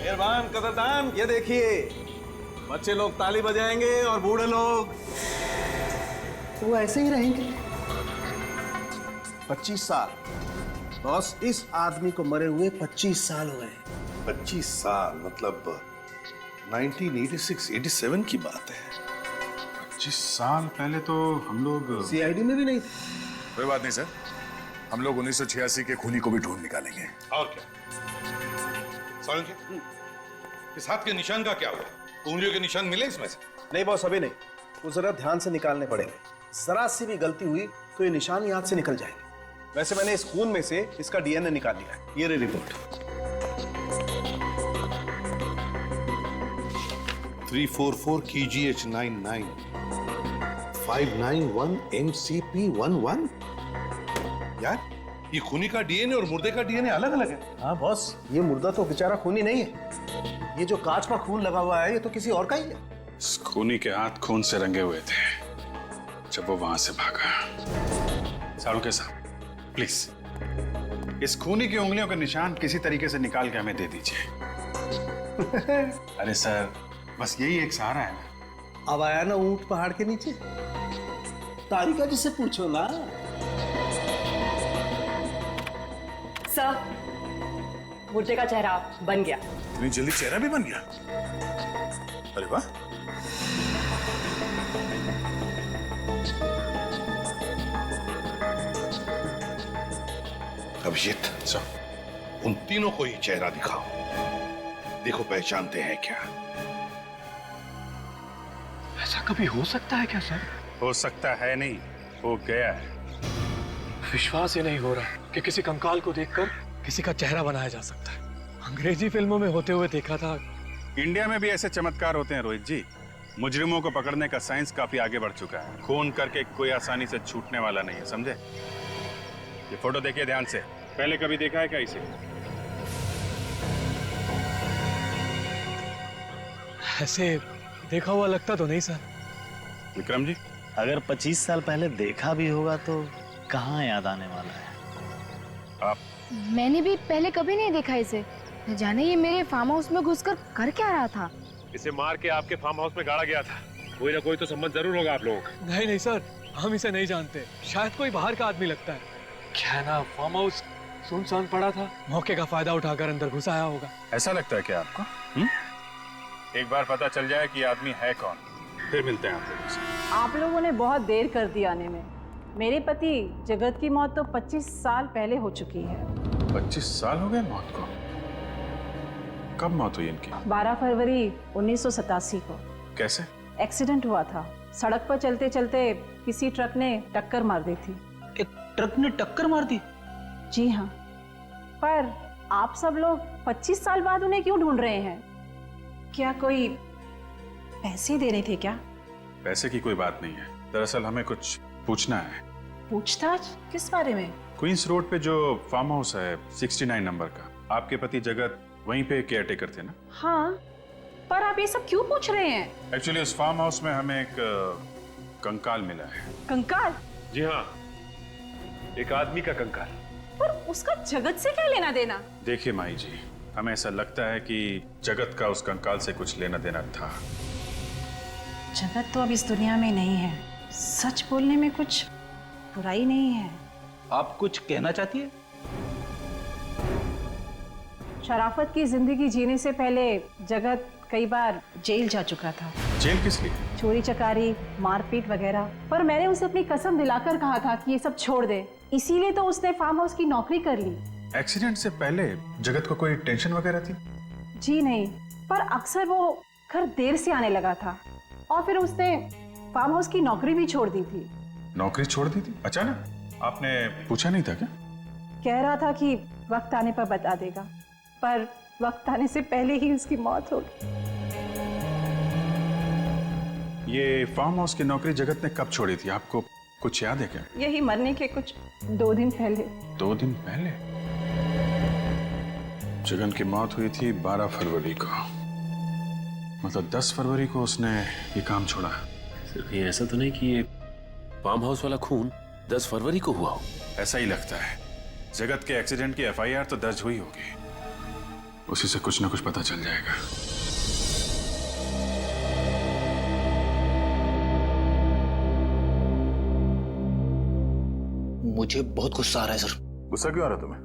मेहरबान कदरदान, ये देखिए, बच्चे लोग ताली बजाएंगे और बूढ़े लोग वो ऐसे ही रहेंगे। 25 साल। बॉस, इस आदमी को मरे हुए 25 साल हो गए। 25 साल मतलब 1986-87 की बात है। 25 साल पहले तो हम लोग सीआईडी में भी नहीं थे। कोई बात नहीं सर, हम लोग 1986 के खूनी को भी ढूंढ निकालेंगे। और क्या सोलंकी, इस हाथ के निशान का क्या हुआ? उंगलियों के निशान मिले इसमें से? नहीं बॉस, अभी नहीं। वो जरा ध्यान से निकालने पड़ेंगे। जरा सी भी गलती हुई तो ये निशान ही हाथ से निकल जाएंगे। वैसे मैंने इस खून में से इसका डीएनए निकाल लिया है। ये रही रिपोर्ट। 344 KGH99 591 MCP11। यार, ये खूनी का डीएनए और मुर्दे का डीएनए अलग अलग है। हाँ बॉस, ये मुर्दा तो बेचारा खूनी नहीं है। ये जो कांच का खून लगा हुआ है, ये तो किसी और का ही है। इस खूनी के हाथ खून से रंगे हुए थे जब वो वहां से भागा। सालुंके साहब, प्लीज इस खूनी की उंगलियों के निशान किसी तरीके से निकाल के हमें दे दीजिए। अरे सर, बस यही एक सहारा है ना। अब आया ना ऊंट पहाड़ के नीचे, तारिका जी से पूछो ना। सर, मुर्दे का चेहरा बन गया। इतनी जल्दी चेहरा भी बन गया? अरे वाह। अभिजीत, उन तीनों को ही चेहरा दिखाओ। देखो पहचानते हैं क्या? ऐसा कभी हो सकता है क्या सर? हो सकता है नहीं, हो गया है। विश्वास ही नहीं हो रहा कि किसी कंकाल को देखकर किसी का चेहरा बनाया जा सकता है। अंग्रेजी फिल्मों में होते हुए देखा था। इंडिया में भी ऐसे चमत्कार होते हैं रोहित जी। मुजरिमों को पकड़ने का साइंस काफी आगे बढ़ चुका है। खून करके कोई आसानी से छूटने वाला नहीं है, समझे? ये फोटो देखिए ध्यान से। पहले कभी देखा है क्या इसे? ऐसे देखा हुआ लगता तो नहीं सर। विक्रम जी, अगर 25 साल पहले देखा भी होगा तो कहाँ याद आने वाला है? आप? मैंने भी पहले कभी नहीं देखा इसे। न जाने ये मेरे फार्म हाउस में घुसकर कर क्या रहा था। इसे मार के आपके फार्म हाउस में गाड़ा गया था। कोई ना कोई तो संबंध जरूर होगा आप लोगों का। नहीं नहीं सर, हम इसे नहीं जानते। शायद कोई बाहर का आदमी लगता है। क्या है ना, फार्म हाउस सुनसान पड़ा था, मौके का फायदा उठाकर अंदर घुस आया होगा। ऐसा लगता है क्या आपको? एक बार पता चल जाए कि आदमी है कौन, फिर मिलते हैं आप लोगों से। आप लोगों ने बहुत देर कर दी आने में। मेरे पति जगत की मौत तो 25 साल पहले हो चुकी है। 25 साल हो गए मौत को? कब मौत हुई इनकी? 12 फरवरी 1987 को। कैसे? एक्सीडेंट हुआ था। सड़क पर चलते चलते किसी ट्रक ने टक्कर मार दी थी। एक ट्रक ने टक्कर मार दी? जी हाँ। पर आप सब लोग 25 साल बाद उन्हें क्यों ढूंढ रहे हैं? क्या कोई पैसे देने थे क्या? पैसे की कोई बात नहीं है। दरअसल हमें कुछ पूछना है। पूछताछ किस बारे में? क्वींस रोड पे जो फार्म हाउस है 69 नंबर का, आपके पति जगत वहीं पे केयर टेकर थे ना? हाँ, पर आप ये सब क्यों पूछ रहे हैं? एक्चुअली उस फार्म हाउस में हमें एक कंकाल मिला है। कंकाल? जी हाँ, एक आदमी का कंकाल। पर उसका जगत से क्या लेना देना? देखिए माई जी, हमें ऐसा लगता है कि जगत का उस कंकाल से कुछ लेना देना था। जगत तो अब इस दुनिया में नहीं है। सच बोलने में कुछ बुराई नहीं है। आप कुछ कहना चाहती है? शराफत की जिंदगी जीने से पहले जगत कई बार जेल जा चुका था। जेल किस लिए? चोरी चकारी, मारपीट वगैरह। पर मैंने उसे अपनी कसम दिलाकर कहा था कि ये सब छोड़ दे। इसीलिए तो उसने फार्म हाउस की नौकरी कर ली। एक्सीडेंट से पहले जगत को कोई टेंशन वगैरह थी? जी नहीं, पर अक्सर वो घर देर से आने लगा था और फिर उसने फार्म हाउस की नौकरी भी छोड़ दी थी। नौकरी छोड़ दी थी अचानक? आपने पूछा नहीं था क्या? कह रहा था कि वक्त आने पर बता देगा, पर वक्त आने से पहले ही उसकी मौत हो गई। ये फार्म हाउस की नौकरी जगत ने कब छोड़ी थी, आपको कुछ याद है क्या? यही मरने के कुछ 2 दिन पहले। 2 दिन पहले? जगन की मौत हुई थी 12 फरवरी को, मतलब 10 फरवरी को उसने ये काम छोड़ा। सिर्फ ये ऐसा तो नहीं कि ये फार्म हाउस वाला खून 10 फरवरी को हुआ हो? ऐसा ही लगता है। जगत के एक्सीडेंट की एफआईआर तो दर्ज हुई होगी, उसी से कुछ ना कुछ पता चल जाएगा। मुझे बहुत गुस्सा आ रहा है सर। गुस्सा क्यों आ रहा तुम्हें?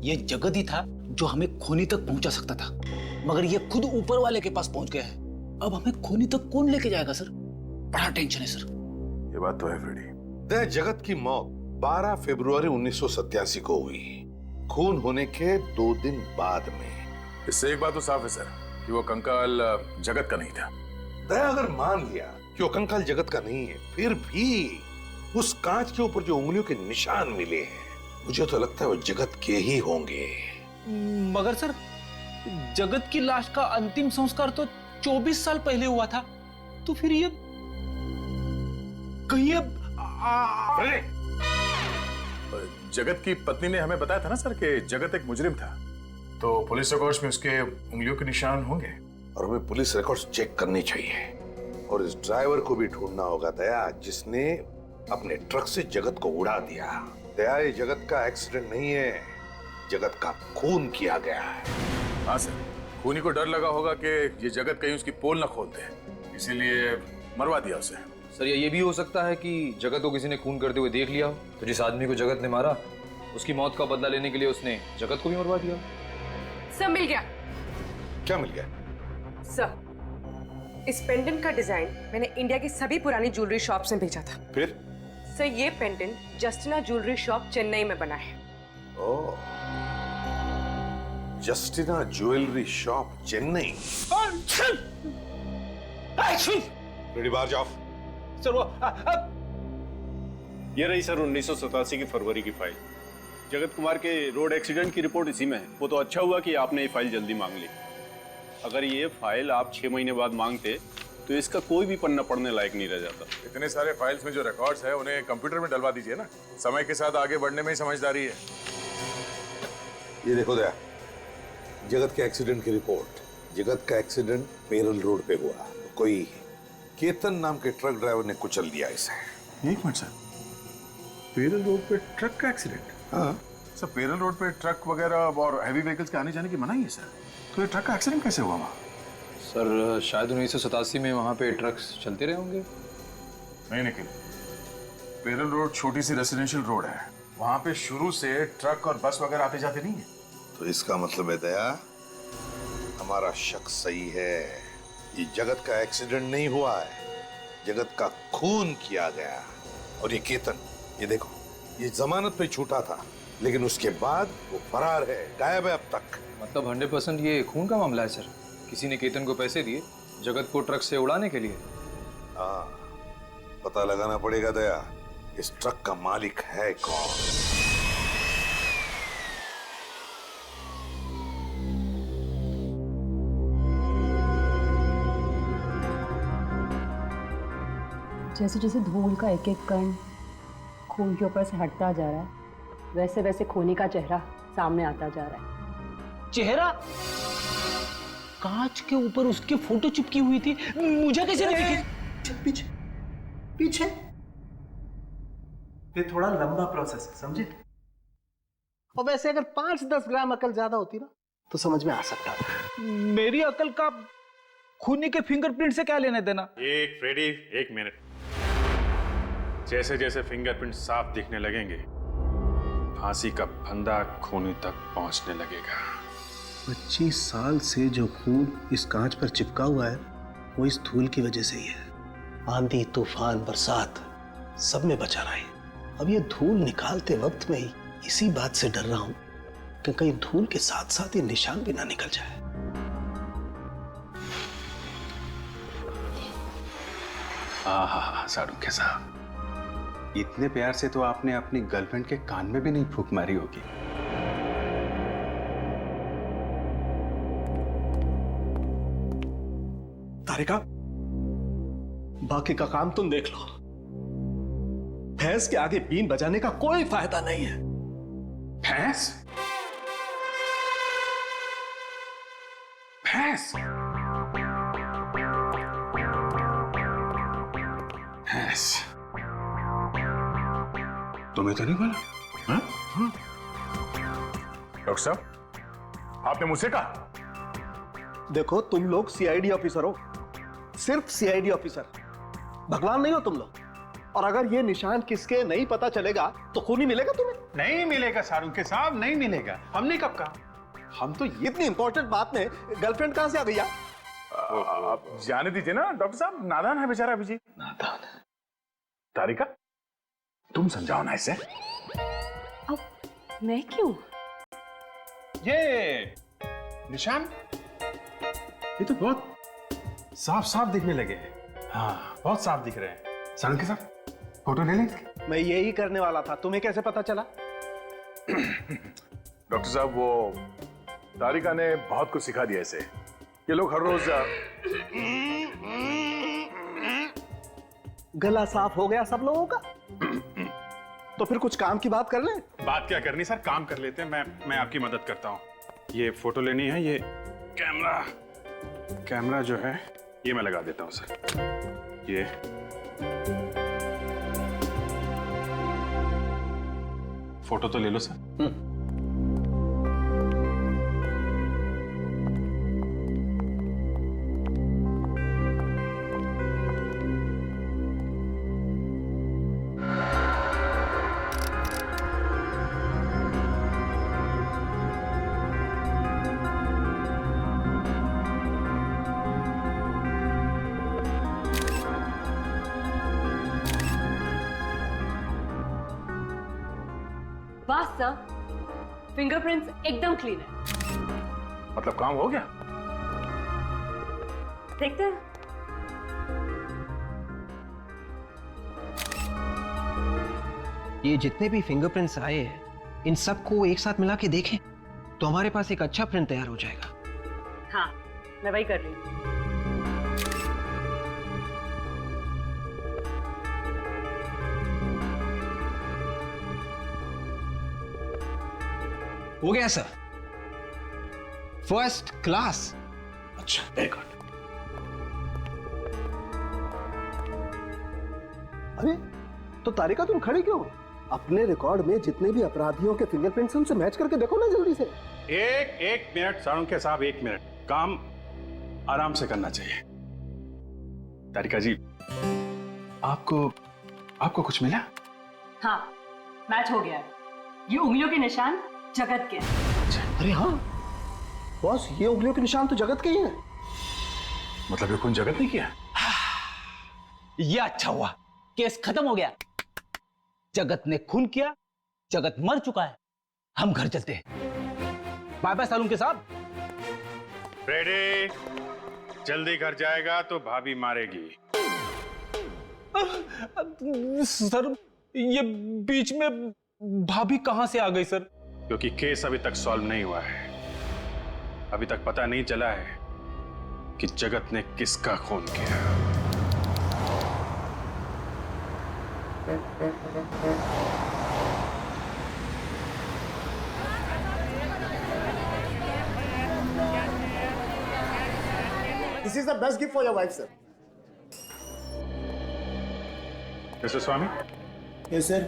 ये जगत ही था जो हमें खूनी तक पहुंचा सकता था, मगर ये खुद ऊपर वाले के पास पहुंच गया है। अब हमें खूनी तक कौन लेके जाएगा सर? बड़ा टेंशन है सर। ये बात तो है फ्रेडी। दया जगत की मौत 12 फरवरी 1987 को हुई, खून होने के 2 दिन बाद में। इससे एक बात तो साफ है सर कि वो कंकाल जगत का नहीं था। दया अगर मान लिया कि वो कंकाल जगत का नहीं है, फिर भी उस कांच के ऊपर जो उंगलियों के निशान मिले हैं, मुझे तो लगता है वो जगत के ही होंगे। मगर सर, जगत की लाश का अंतिम संस्कार तो 24 साल पहले हुआ था, तो फिर ये कहीं जगत की पत्नी ने हमें बताया था ना सर कि जगत एक मुजरिम था, तो पुलिस रिकॉर्ड्स में उसके उंगलियों के निशान होंगे। और हमें पुलिस रिकॉर्ड्स चेक करनी चाहिए, और इस ड्राइवर को भी ढूंढना होगा दया, जिसने अपने ट्रक से जगत को उड़ा दिया। दया, ये जगत का एक्सीडेंट नहीं है, जगत का खून किया गया है। हाँ सर, खूनी को डर लगा होगा कि ये जगत कहीं उसकी पोल न खोल दे, इसीलिए मरवा दिया उसे। सर ये भी हो सकता है कि जगत को किसी ने खून करते हुए देख लिया हो, तो जिस आदमी को जगत ने मारा उसकी मौत का बदला लेने के लिए उसने जगत को भी मरवा दिया। सर मिल गया। क्या मिल गया? सर, इस पेंडेंट का डिजाइन मैंने इंडिया की सभी पुरानी ज्वेलरी शॉप से भेजा था। फिर? सर ये pendant Justina jewellery shop Chennai में बना है। Oh, Justina jewellery shop Chennai. Ready, बाहर जाओ। सर वो ये रही सर 1987 की फरवरी की फाइल। जगत कुमार के रोड एक्सीडेंट की रिपोर्ट इसी में है। वो तो अच्छा हुआ कि आपने ये फाइल जल्दी मांग ली। अगर ये फाइल आप 6 महीने बाद मांगते तो इसका कोई भी पन्ना पढ़ने लायक नहीं रह जाता। इतने सारे फाइल्स में जो रिकॉर्ड्स है उन्हें कंप्यूटर में डलवा दीजिए ना, समय के साथ आगे बढ़ने में ही समझदारी है। ये देखो दया, जगत के एक्सीडेंट की रिपोर्ट। जगत का एक्सीडेंट पेरल रोड पे हुआ, कोई केतन नाम के ट्रक ड्राइवर ने कुचल दिया इसे। एक मिनट सर, पेरल रोड पे ट्रक का एक्सीडेंट? हाँ सर, पेरल रोड पे ट्रक वगैरह और हैवी व्हीकल्स के आने जाने की मनाही है सर, तो ये ट्रक का एक्सीडेंट कैसे हुआ वहाँ? सर शायद 1987 में वहाँ पे ट्रक्स चलते रहे होंगे। नहीं निखिल, पेरल रोड छोटी सी रेसिडेंशियल रोड है, वहाँ पे शुरू से ट्रक और बस वगैरह आते जाते नहीं है। तो इसका मतलब है दया, हमारा शक सही है, ये जगत का एक्सीडेंट नहीं हुआ है, जगत का खून किया गया। और ये केतन, ये देखो, ये जमानत पे छूटा था, लेकिन उसके बाद वो फरार है, गायब है अब तक। मतलब 100% ये खून का मामला है सर। किसी ने केतन को पैसे दिए जगत को ट्रक से उड़ाने के लिए। हाँ, पता लगाना पड़ेगा दया, इस ट्रक का मालिक है कौन। जैसे जैसे धूल का एक एक कण खून के ऊपर से हटता जा रहा है, वैसे वैसे खूनी का चेहरा सामने आता जा रहा है। चेहरा? कांच के ऊपर उसकी फोटो चिपकी हुई थी, मुझे कैसे नहीं दिखी? पीछे पीछे। ये थोड़ा लंबा प्रोसेस है, समझे? और वैसे अगर 5-10 ग्राम अकल ज्यादा होती ना तो समझ में आ सकता था। मेरी अकल का खूनी के फिंगरप्रिंट से क्या लेने देना? एक फ्रेडी, एक मिनट। जैसे जैसे फिंगरप्रिंट साफ दिखने लगेंगे, फांसी का फंदा खूनी तक पहुंचने लगेगा। 25 साल से जो खून इस कांच पर चिपका हुआ है वो इस धूल की वजह से ही है। आंधी, तूफान, बरसात सब में बचा रहा है। अब ये धूल निकालते वक्त में ही इसी बात से डर रहा हूं कि कहीं धूल के साथ साथ ये निशान भी ना निकल जाए। हाँ साड़ू साहब, इतने प्यार से तो आपने अपनी गर्लफ्रेंड के कान में भी नहीं फूंक मारी होगी। तारिका, बाकी का काम तुम देख लो। भैंस के आगे बीन बजाने का कोई फायदा नहीं है। भैंस? भैंस? भैंस? तुम्हें तो नहीं बोला? हाँ? डॉक्टर साहब, आपने मुझसे कहा? देखो तुम लोग सीआईडी ऑफिसर हो, सिर्फ सीआईडी ऑफिसर, भगवान नहीं हो तुम लोग। और अगर ये निशान किसके नहीं पता चलेगा तो खून ही मिलेगा तुम्हें। नहीं मिलेगा शाहरुख साहब, नहीं मिलेगा। हमने कब कहा? हम तो इतनी इंपॉर्टेंट बात में गर्लफ्रेंड कहां से आ गई? आप जाने दीजिए ना डॉक्टर साहब, नादान है बेचारा अभिजीत। नादान? तारिका, तुम समझाओ ना इसे। अब मैं क्यों? ये निशान, ये तो बहुत साफ साफ दिखने लगे हैं। हाँ, बहुत साफ दिख रहे हैं। शाहरुख साहब, फोटो ले लें? मैं यही करने वाला था, तुम्हें कैसे पता चला? डॉक्टर साहब, वो तारिका ने बहुत कुछ सिखा दिया इसे। ये लोग हर रोज गला साफ हो गया सब लोगों का। तो फिर कुछ काम की बात कर लें। बात क्या करनी सर, काम कर लेते हैं। मैं आपकी मदद करता हूँ। ये फोटो लेनी है, ये कैमरा जो है ये मैं लगा देता हूँ सर। ये फोटो तो ले लो सर। बस सर, फिंगरप्रिंट्स एकदम क्लीन है। मतलब काम हो गया? देखते हैं। ये जितने भी फिंगरप्रिंट्स आए हैं, इन सबको एक साथ मिला के देखें तो हमारे पास एक अच्छा प्रिंट तैयार हो जाएगा। हाँ, मैं वही कर रही हूँ। हो गया सर, फर्स्ट क्लास। अच्छा, वेरी गुड। अरे तो तारिका तुम खड़ी क्यों? अपने रिकॉर्ड में जितने भी अपराधियों के फिंगरप्रिंट्स हैं उनसे मैच करके देखो ना जल्दी से। एक मिनट शाहरुख साहब, एक मिनट। काम आराम से करना चाहिए। तारिका जी, आपको कुछ मिला? हाँ, मैच हो गया है। ये उंगलियों के निशान जगत के हैं। अरे हाँ बॉस, ये उंगलियों के निशान तो जगत के ही हैं। मतलब ये खून जगत ने किया? ये अच्छा हुआ, केस खत्म हो गया। जगत ने खून किया, जगत मर चुका है। हम घर चलते हैं। बाय बाय सालून के साहब। रेडी? जल्दी घर जाएगा तो भाभी मारेगी। सर, ये बीच में भाभी कहां से आ गई सर? क्योंकि केस अभी तक सॉल्व नहीं हुआ है। अभी तक पता नहीं चला है कि जगत ने किसका खून किया। This is the best gift for your wife, sir. Mister Swamy? Yes, sir.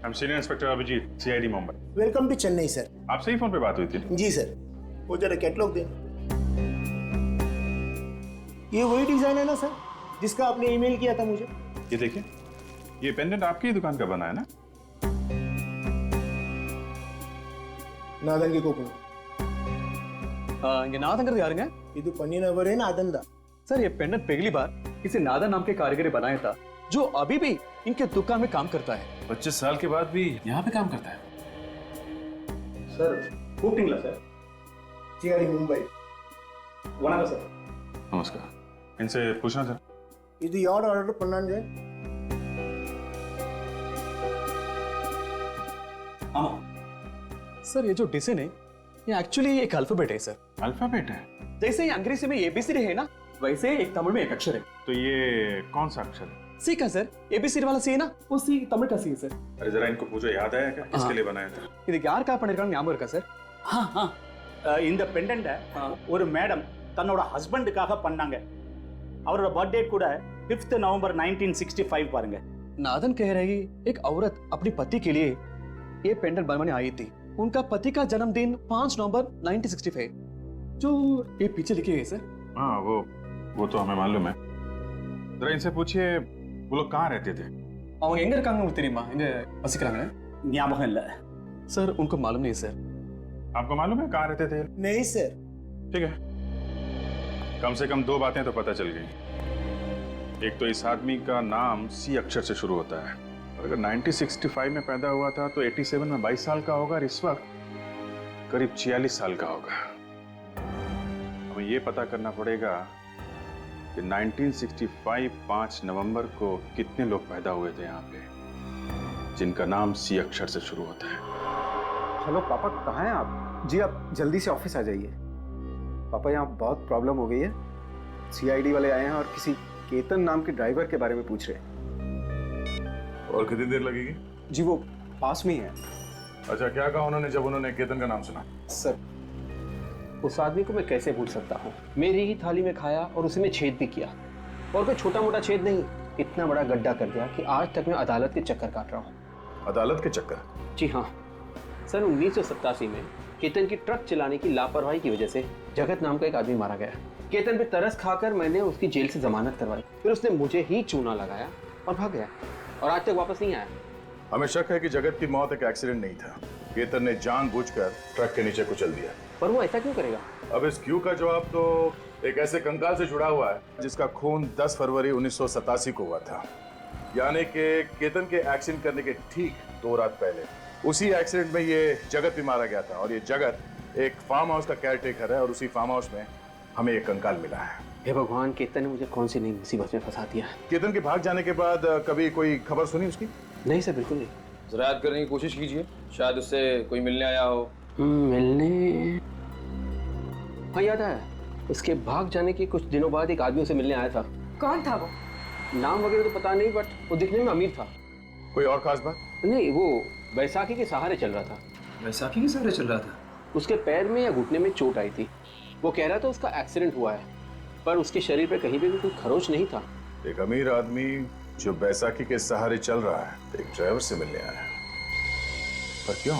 I'm Senior Inspector Abhijeet, CID Mumbai. Welcome to Chennai, sir. आपसे ही फोन पे बात हुई थी? जी सर। वो जरा कैटलॉग दे। ये वही डिजाइन है ना सर, जिसका आपने ईमेल किया था मुझे? ये देखिए, ये पेंडेंट आपकी ही दुकान का बना है ना? नादन के कोपन। ये नादन यार हैं? ये तो पन्नी नंबर है नादन दा। सर, ये पेंडेंट पहली बार किसी नादन नाम के कारीगर ने बनाया था, जो अभी भी इनके दुकान में काम करता है। 25 साल के बाद भी यहाँ पे काम करता है। सर, खूब टिंगला सर। CID मुंबई। वनागा सर। नमस्कार। इनसे पूछना सर। ಇದು ಯಾರು ಆರ್ಡರ್ ಪಣ್ಣಂಗೆ? सर, ये जो डिजाइन है ये एक्चुअली एक अल्फाबेट है सर। अल्फाबेट है? जैसे ही अंग्रेजी में ABCD है ना, वैसे एक तमिल में एक अक्षर है। तो ये कौन सा अक्षर है? सी का सर, ABCD वाला सी है ना, वो सी तमिल का सी है सर। अरे जरा इनको पूछो, याद आया क्या किसके लिए बनाया था? இதுக்கு யார் கா பண்ணிருக்காங்க ஞாபகம் இருக்கா சார்? இந்த பெண்டன்ட் ஒரு மேடம் தன்னோட ஹஸ்பண்டுக்காக பண்ணாங்க. அவரோட बर्थडे கூட 5th नवंबर 1965 பாருங்க. नादन कह रही एक औरत अपने पति के लिए ये पेंडेंट बनवाने आई थी। उनका पति का जन्मदिन 5 नवंबर 1965, जो ये पीछे लिखे गए सर। हाँ वो तो हमें मालूम है। जरा इनसे पूछिए वो लोग कहाँ रहते थे। அவங்க எங்க இருக்காங்க தெரியுமா? எங்க வசிக்கிறாங்க? ஞாபகம் இல்ல सर, उनको मालूम नहीं सर। आपको मालूम है कहाँ रहते थे? नहीं सर। ठीक है, कम से कम 2 बातें तो पता चल गई। एक तो इस आदमी का नाम सी अक्षर से शुरू होता है। अगर 1965 में पैदा हुआ था तो 87 में 22 साल का होगा और इस वक्त करीब 46 साल का होगा। हमें ये पता करना पड़ेगा कि 1965 5 नवंबर को कितने लोग पैदा हुए थे यहाँ पे जिनका नाम सी अक्षर से शुरू होता है। हेलो पापा, कहाँ हैं आप? जी आप जल्दी से ऑफिस आ जाइए। पापा यहाँ बहुत प्रॉब्लम हो गई है। सीआईडी वाले आए हैं और किसी केतन नाम के ड्राइवर के बारे में पूछ रहे हैं। और कितनी देर लगेगी? जी वो पास में ही है। अच्छा, क्या कहा उन्होंने जब उन्होंने केतन का नाम सुना? सर, उस आदमी को मैं कैसे भूल सकता हूँ? मेरी ही थाली में खाया और उसी में छेद भी किया, और कोई छोटा मोटा छेद नहीं, इतना बड़ा गड्ढा कर दिया कि आज तक मैं अदालत के चक्कर काट रहा हूँ। अदालत के चक्कर? जी हाँ सर, 1987 में केतन की ट्रक चलाने की लापरवाही की वजह से जगत नाम का एक आदमी मारा गया। केतन पे तरस खाकर मैंने उसकी जेल से जमानत करवाई, फिर उसने मुझे ही चूना लगाया और भाग गया, और आज तक वापस नहीं आया। हमें शक है कि जगत की मौत एक एक्सीडेंट नहीं था। केतन ने जानबूझकर ट्रक के नीचे कुचल दिया। पर वो ऐसा क्यों करेगा? अब इस क्यों का जवाब तो एक ऐसे कंकाल से जुड़ा हुआ है जिसका खून 10 फरवरी 1987 को हुआ था, यानी कि केतन के एक्सीडेंट करने के ठीक 2 रात पहले। उसी एक्सीडेंट में ये जगत भी मारा गया था, और ये जगत एक फार्म हाउस का केयरटेकर है, और उसी फार्म हाउस में हमें एक कंकाल मिला है। हे भगवान, केतन ने मुझे कौन सी नई मुसीबत में फंसा दिया। केतन के भाग जाने के बाद कभी कोई खबर सुनी उसकी? नहीं सर, बिल्कुल नहीं। जरा याद करने की कोशिश कीजिए, शायद उससे कोई मिलने आया हो। मिलने? हाँ याद है, उसके भाग जाने के कुछ दिनों बाद एक आदमी उसे मिलने आया था। कौन था वो? नाम वगैरह तो पता नहीं, बट वो दिखने में अमीर था। कोई और खास बात? नहीं, वो बैसाखी के सहारे चल रहा था। बैसाखी के सहारे चल रहा था? उसके पैर में या घुटने में चोट आई थी। वो कह रहा था उसका एक्सीडेंट हुआ है, पर उसके शरीर पे कहीं पे भी कोई खरोच नहीं था। एक अमीर आदमी जो बैसाखी के सहारे चल रहा है, एक ड्राइवर से मिलने आया है, पर क्यों?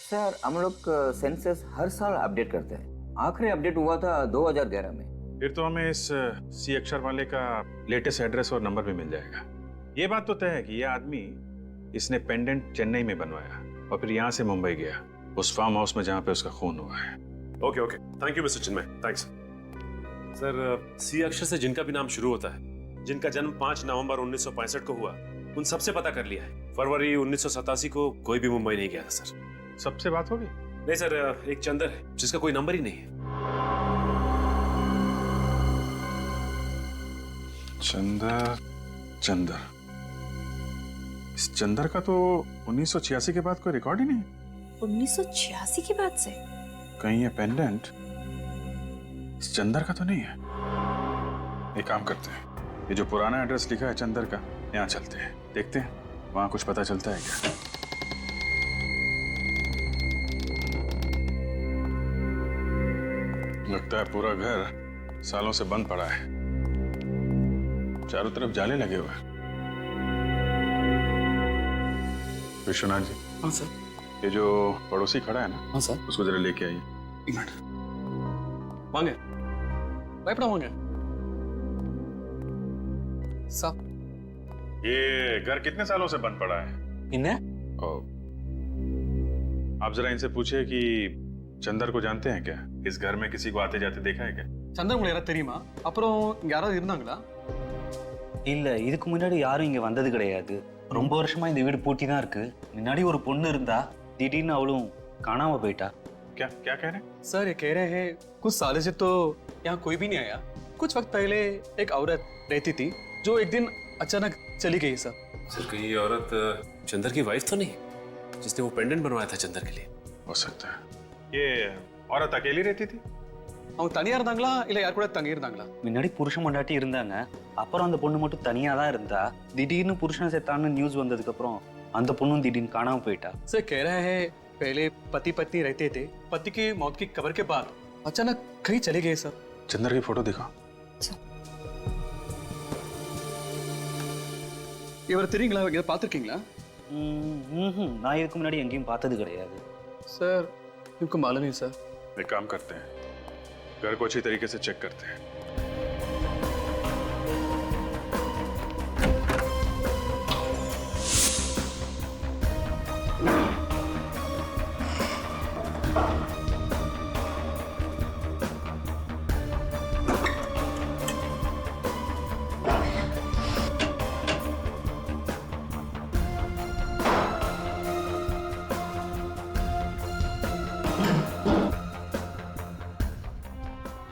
सर, हम लोग सेंसस हर साल अपडेट करते हैं। आखिरी अपडेट हुआ था 2011 में। फिर तो हमें इस सी अक्षर वाले का लेटेस्ट एड्रेस और नंबर भी मिल जाएगा। ये बात तो तय है कि ये आदमी इसने पेंडेंट चेन्नई में बनवाया और फिर यहाँ से मुंबई गया, उस फार्म हाउस में जहाँ पे उसका खून हुआ है। Okay okay, thank you mister Chinmay, thanks. Sir, C अक्षर से जिनका भी नाम शुरू होता है, जिनका जन्म 5 नवंबर 1965 को हुआ, उन सबसे पता कर लिया है। फरवरी 1987 को कोई भी मुंबई नहीं गया था सर। सबसे बात होगी? नहीं सर, एक चंदर है जिसका कोई नंबर ही नहीं है। चंदर, इस चंदर का तो 1986 के बाद कोई रिकॉर्ड ही नहीं। 1986 के बाद से? कहीं ये पेंडेंट इस चंदर का तो नहीं है। एक काम करते हैं, ये जो पुराना एड्रेस लिखा है चंदर का, यहाँ चलते हैं, देखते हैं वहां कुछ पता चलता है क्या। लगता है पूरा घर सालों से बंद पड़ा है, चारों तरफ जाले लगे हुए हैं। विश्वनाथ जी। हाँ सर। ये जो पड़ोसी खड़ा है ना? हाँ सर। उसको जरा लेके आइए। एक मिनट। वांगे भयपड़ा वांगे साहब, ये घर कितने सालों से बंद पड़ा है? आप जरा इनसे पूछिए कि चंदर को जानते हैं क्या? इस घर में किसी को आते जाते देखा है क्या? சந்தர் உங்களுக்கு யாராவது தெரியுமா? அப்புறம் இங்க யாராவது இருந்தாங்களா? இல்ல, இதுக்கு முன்னாடி யாரும் இங்க வந்தது கிடையாது. ரொம்ப வருஷமா இந்த வீடு பூட்டி தான் இருக்கு. முன்னாடி ஒரு பொண்ணு இருந்தா, திடீர்னு அவளும் காணாம போயிட்டா. क्या क्या कह रहे हैं? सर, ये कह रहे हैं कुछ सालों से तो यहाँ कोई भी नहीं आया। कुछ वक्त पहले एक औरत रहती थी जो एक दिन अचानक चली गई सर। सर, कहीं ये औरत चंदर की वाइफ तो नहीं, जिसने वो पेंडेंट बनवाया था चंदर के लिए? हो सकता है। ये औरत अकेली रहती थी? அவங்க தனியா இருந்தாங்களா இல்ல யார் கூட தங்கி இருந்தாங்களா? முன்னாடி புருஷன் பொண்டாட்டி இருந்தாங்க. அப்புறம் அந்த பொண்ணு மட்டும் தனியா தான் இருந்தா. திடீர்னு புருஷன் செத்தான்னு நியூஸ் வந்ததுக்கு அப்புறம் அந்த பொண்ணும் திடீர்னு காணாம போயிட்டா। सर, कह रहा है पहले पति पत्नी रहते थे, पति की मौत की खबर के बाद अचानक कहीं चले गए सर। चंदर की फोटो दिखाओ। இவர் தெரியுங்களா? இதை பார்த்துருக்கீங்களா? நான் இதுக்கு முன்னாடி எங்கேயும் பார்த்தது கிடையாது. सर इनको मालूम नहीं सर। एक काम करते हैं, घर को अच्छी तरीके से चेक करते हैं।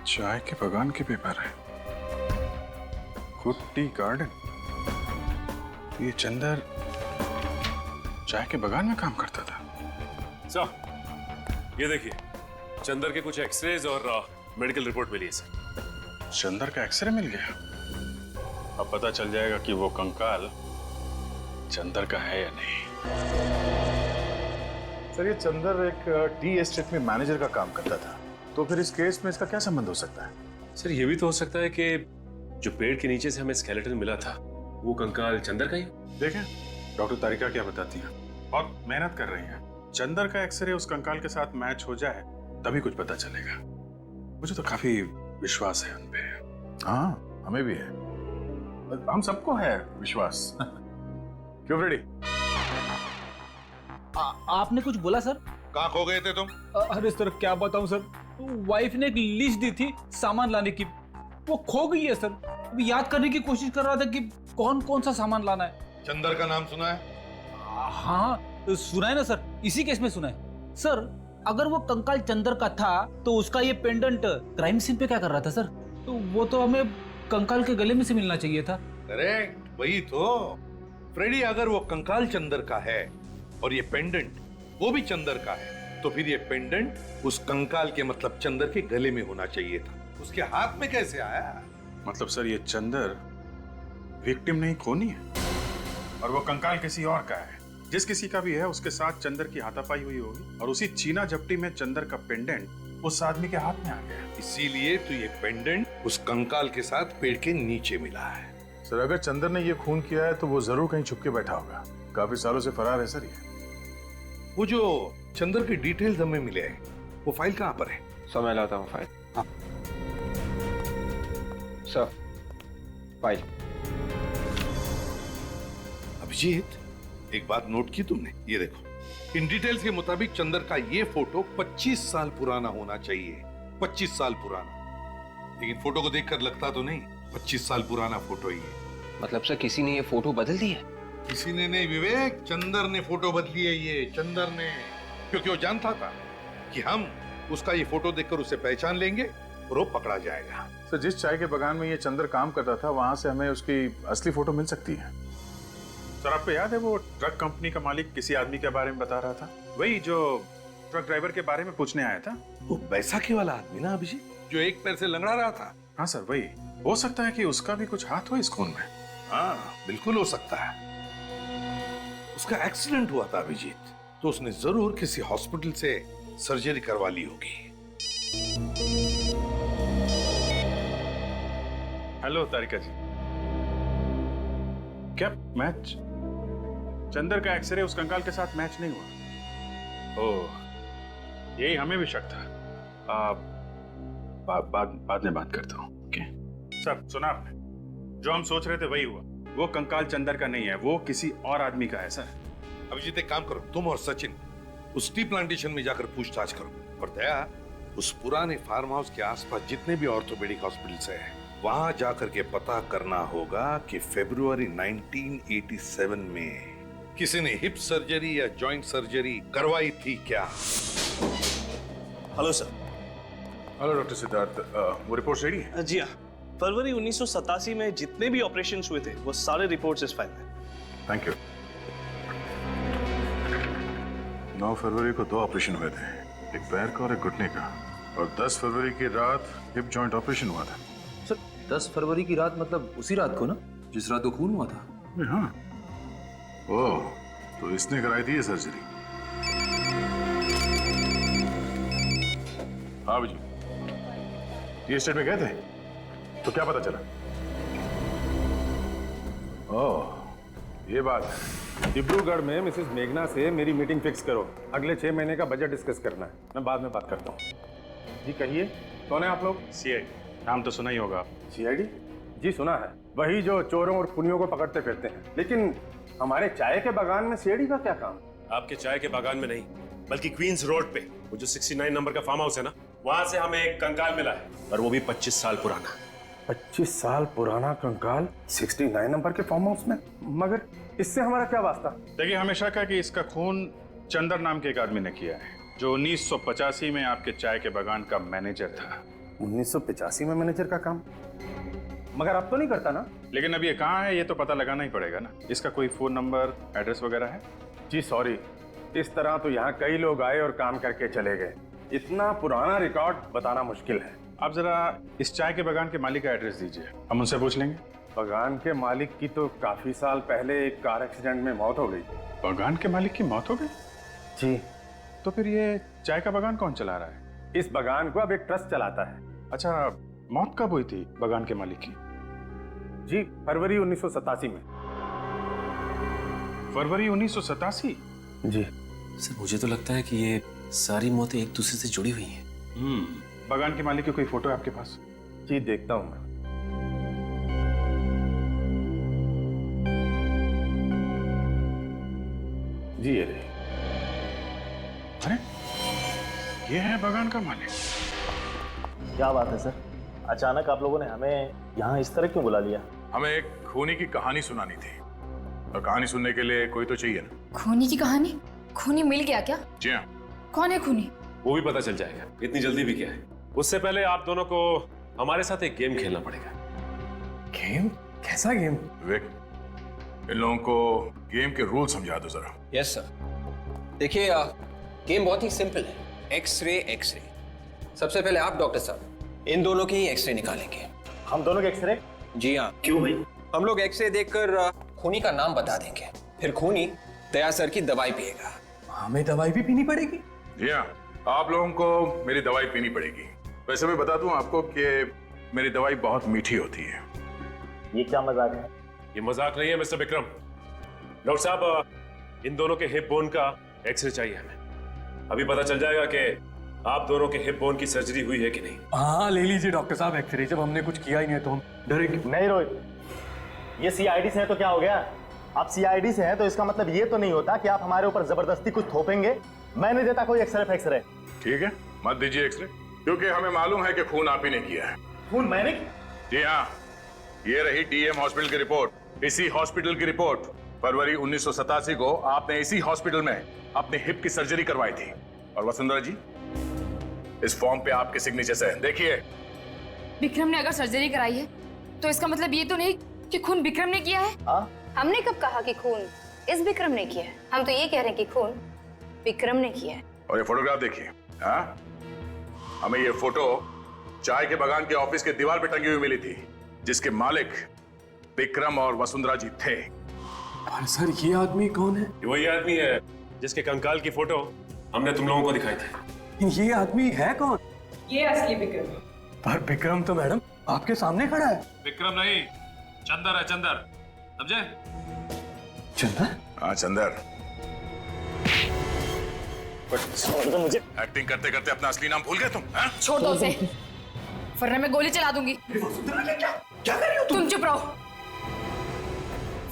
चाय के बगान के पेपर है, गुड टी गार्डन। ये चंदर चाय के बगान में काम करता था। सर ये देखिए, चंदर के कुछ एक्सरेज और मेडिकल रिपोर्ट मिली है सर। चंदर का एक्सरे मिल गया। अब पता चल जाएगा कि वो कंकाल चंदर का है या नहीं। सर ये चंदर एक टी एस्टेट में मैनेजर का काम करता था, तो फिर इस केस में इसका क्या संबंध हो सकता है? सर ये भी तो हो सकता है कि जो पेड़ के नीचे से हमें स्केलेटन मिला था वो कंकाल चंदर का ही। देखें डॉक्टर तारिका क्या बताती हैं, बहुत मेहनत कर रही हैं। चंदर का एक्सरे उस कंकाल के साथ मैच हो जाए तभी कुछ पता चलेगा। मुझे तो काफी विश्वास है उनपे। हाँ हमें भी है, हम सबको है विश्वास। क्यों फ्रेडी? आपने कुछ बोला सर? कहाँ खो गए थे तुम? अरे सर क्या बताऊं सर, वाइफ ने एक लिस्ट दी थी सामान लाने की, वो खो गई है सर। अभी याद करने की कोशिश कर रहा था कि कौन कौन सा सामान लाना है। चंदर का नाम सुना है? हाँ सुना है ना सर, इसी केस में सुना है सर। अगर वो कंकाल चंदर का था तो उसका ये पेंडेंट क्राइम सीन पे क्या कर रहा था सर? तो वो तो हमें कंकाल के गले में से मिलना चाहिए था। करेक्ट, वही तो फ्रेडी। अगर वो कंकाल चंदर का है और ये पेंडेंट वो भी चंदर का है, तो फिर ये पेंडेंट उस कंकाल के मतलब चंदर के गले में होना चाहिए था। उसके हाथ में कैसे आया? मतलब सर ये चंदर विक्टिम नहीं, खूनी है, और वो कंकाल किसी और का है। जिस किसी का भी है उसके साथ चंदर की हाथापाई हुई होगी और उसी चीना झपटी में चंदर का पेंडेंट उस आदमी के हाथ में आ गया। इसीलिए तो ये पेंडेंट उस कंकाल के साथ पेड़ के नीचे मिला है। सर अगर चंदर ने ये खून किया है तो वो जरूर कहीं छुप के बैठा होगा। काफी सालों से फरार है सर ये। वो जो चंदर के डिटेल्स हमें मिले हैं, वो फाइल कहाँ पर है? सर मैं लाता हूँ फाइल। हाँ सर फाइल। अभिजीत एक बात नोट की तुमने? ये देखो, इन डिटेल्स के मुताबिक चंदर का ये फोटो 25 साल पुराना होना चाहिए। 25 साल पुराना, लेकिन फोटो को देखकर लगता तो नहीं 25 साल पुराना फोटो ही है। मतलब सर किसी ने ये फोटो बदल दी है? किसी ने नहीं विवेक, चंदर ने फोटो बदली है। ये चंदर ने, क्योंकि वो जानता था कि हम उसका ये फोटो देखकर उसे पहचान लेंगे और वो पकड़ा जाएगा। सर जिस चाय के बगान में ये चंदर काम करता था वहां से हमें उसकी असली फोटो मिल सकती है। सर आपको याद है वो ट्रक कंपनी का मालिक किसी आदमी के बारे में बता रहा था, वही जो ट्रक ड्राइवर के बारे में पूछने आया था? वो बैसाखी वाला आदमी ना अभिजीत, जो एक पैर से लंगड़ा रहा था। हाँ सर वही। हो सकता है कि उसका भी कुछ हाथ हो इस खून में। हाँ बिल्कुल हो सकता है। उसका एक्सीडेंट हुआ था अभिजीत, तो उसने जरूर किसी हॉस्पिटल से सर्जरी करवा ली होगी। हेलो तारिका जी, क्या मैच चंदर का एक्सरे उस कंकाल के साथ मैच नहीं हुआ? ओह यही हमें भी शक था। बाद में बात करता हूँ। ओके सर सुना आपने, जो हम सोच रहे थे वही हुआ। वो कंकाल चंदर का नहीं है, वो किसी और आदमी का है सर। अभिजीत एक काम करो, तुम और सचिन उस टी प्लांटेशन में जाकर पूछताछ करो, और दया उस पुराने फार्म हाउस के आसपास जितने भी ऑर्थोपेडिक हॉस्पिटल्स हैं वहां जाकर के पता करना होगा कि फरवरी 1987 में किसी ने हिप सर्जरी या जॉइंट सर्जरी करवाई थी क्या? Hello sir. Hello doctor Siddharth, वो रिपोर्ट रेडी है? जी हाँ, फरवरी 1987 में जितने भी ऑपरेशन हुए थे वो सारे रिपोर्ट्स इस फाइल में। Thank you. 9 फरवरी को 2 ऑपरेशन हुए थे, एक पैर का और एक घुटने का, और 10 फरवरी की रात हिप जॉइंट ऑपरेशन हुआ था। सर 10 फरवरी की रात मतलब उसी रात को ना, जिस रात को खून हुआ था? हाँ। ओह, तो इसने कराई थी ये सर्जरी? हाँ जी, टी एस्टेट में गए थे तो क्या पता चला? ओह, ये बात है। डिब्रूगढ़ में मिसेस मेघना से मेरी मीटिंग फिक्स करो। अगले 6 महीने का बजट डिस्कस करना है। मैं बाद में बात करता हूँ। जी कहिए, कौन है आप लोग? सीआईडी। नाम तो सुना ही होगा आप। सीआईडी? जी सुना है। वही जो चोरों और खूनियों को पकड़ते फिरते हैं। लेकिन हमारे चाय के बागान में सीआईडी का क्या काम? आपके चाय के बागान में नहीं, बल्कि क्वींस रोड पे वो जो 69 नंबर का फार्म हाउस है ना, वहां से हमें एक कंकाल मिला है, और वो भी 25 साल पुराना। 25 साल पुराना कंकाल 69 नंबर के फार्म हाउस में? मगर इससे हमारा क्या वास्ता? देखिए, हमेशा कहा कि इसका खून चंदर नाम के एक आदमी ने किया है, जो 1985 में आपके चाय के बागान का मैनेजर था। 1985 में मैनेजर का काम? मगर अब तो नहीं करता ना? लेकिन अब ये कहाँ है ये तो पता लगाना ही पड़ेगा ना। इसका कोई फोन नंबर, एड्रेस वगैरह है? जी सॉरी, इस तरह तो यहाँ कई लोग आए और काम करके चले गए। इतना पुराना रिकॉर्ड बताना मुश्किल है। आप जरा इस चाय के बागान के मालिक का एड्रेस दीजिए, हम उनसे पूछ लेंगे। बागान के मालिक की तो काफी साल पहले एक कार एक्सीडेंट में मौत हो गई। बागान के मालिक की मौत हो गई? जी। तो फिर ये चाय का बागान कौन चला रहा है? इस बागान को अब एक ट्रस्ट चलाता है। अच्छा, मौत कब हुई थी बागान के मालिक की? जी फरवरी 1987 में। फरवरी 1987? जी सर, मुझे तो लगता है कि ये सारी मौतें एक दूसरे से जुड़ी हुई हैं। बागान के मालिक की कोई फोटो है आपके पास? जी देखता हूं मैं। जी ये रही। अरे ये है बागान का मालिक। क्या बात है सर, अचानक आप लोगों ने हमें यहाँ इस तरह क्यों बुला लिया? हमें एक खूनी की कहानी सुनानी थी, और कहानी सुनने के लिए कोई तो चाहिए ना। खूनी की कहानी? खूनी मिल गया क्या? जी हाँ। कौन है खूनी? वो भी पता चल जाएगा, इतनी जल्दी भी क्या है। उससे पहले आप दोनों को हमारे साथ एक गेम खेलना पड़ेगा। गेम? कैसा गेम? विवेक, इन लोगों को गेम के रूल समझा दो जरा। Yes sir. देखिए, गेम बहुत ही सिंपल है। X ray X ray. सबसे पहले आप डॉक्टर साहब इन दोनों की एक्सरे निकालेंगे। हम दोनों के एक्सरे? जी हाँ। क्यों भाई? हम लोग एक्सरे देखकर खूनी का नाम बता देंगे, फिर खूनी दया सर की दवाई पिएगा। हमें दवाई भी पीनी पड़ेगी? जी हाँ, आप लोगों को मेरी दवाई पीनी पड़ेगी। वैसे मैं बता दूं आपको कि मेरी दवाई बहुत मीठी होती है। ये क्या मजाक है? ये मजाक नहीं है मिस्टर विक्रम। डॉक्टर साहब, इन दोनों के हिप बोन का एक्सरे चाहिए हमें। अभी पता चल जाएगा कि आप दोनों के हिप बोन की सर्जरी हुई है कि नहीं। हाँ, ले लीजिए डॉक्टर साहब एक्सरे। जब हमने कुछ किया ही नहीं तो हम डरेंगे नहीं रोहित, ये सीआईडी से है तो क्या हो गया? आप सीआईडी से हैं तो इसका मतलब ये तो नहीं होता कि आप हमारे ऊपर जबरदस्ती कुछ थोपेंगे। मैं नहीं देता कोई एक्सरे। ठीक है, मत दीजिए एक्सरे, क्योंकि हमें मालूम है कि खून आप ही ने किया है। खून मैंने? जी हाँ, ये रही डीएम हॉस्पिटल की रिपोर्ट। इसी हॉस्पिटल की रिपोर्ट। फरवरी 1987 को आपने इसी हॉस्पिटल में अपने हिप की सर्जरी करवाई थी। और वसुंधरा जी, इस फॉर्म पे आपके सिग्नेचर है, देखिए। विक्रम ने अगर सर्जरी कराई है तो इसका मतलब ये तो नहीं कि खून विक्रम ने किया है। हमने कब कहा कि खून इस विक्रम ने किया है? हम तो ये कह रहे हैं कि खून विक्रम ने किया है। और ये फोटोग्राफ देखिए। हाँ, हमें ये फोटो चाय के बागान के ऑफिस के दीवार पे टंगी हुई मिली थी, जिसके मालिक विक्रम और वसुंधरा जी थे। पर सर, ये आदमी कौन है? वही आदमी है जिसके कंकाल की फोटो हमने तुम लोगों को दिखाई थी। ये आदमी है कौन? ये असली विक्रम। पर विक्रम तो मैडम आपके सामने खड़ा है। विक्रम नहीं, चंदर है, चंदर, समझे? चंदर? हाँ चंदर। मुझे एक्टिंग करते करते अपना असली नाम भूल गए तुम? छोड़ दो उसे, वरना मैं गोली चला दूंगी। क्या कर रही हो तुम चुप रहो।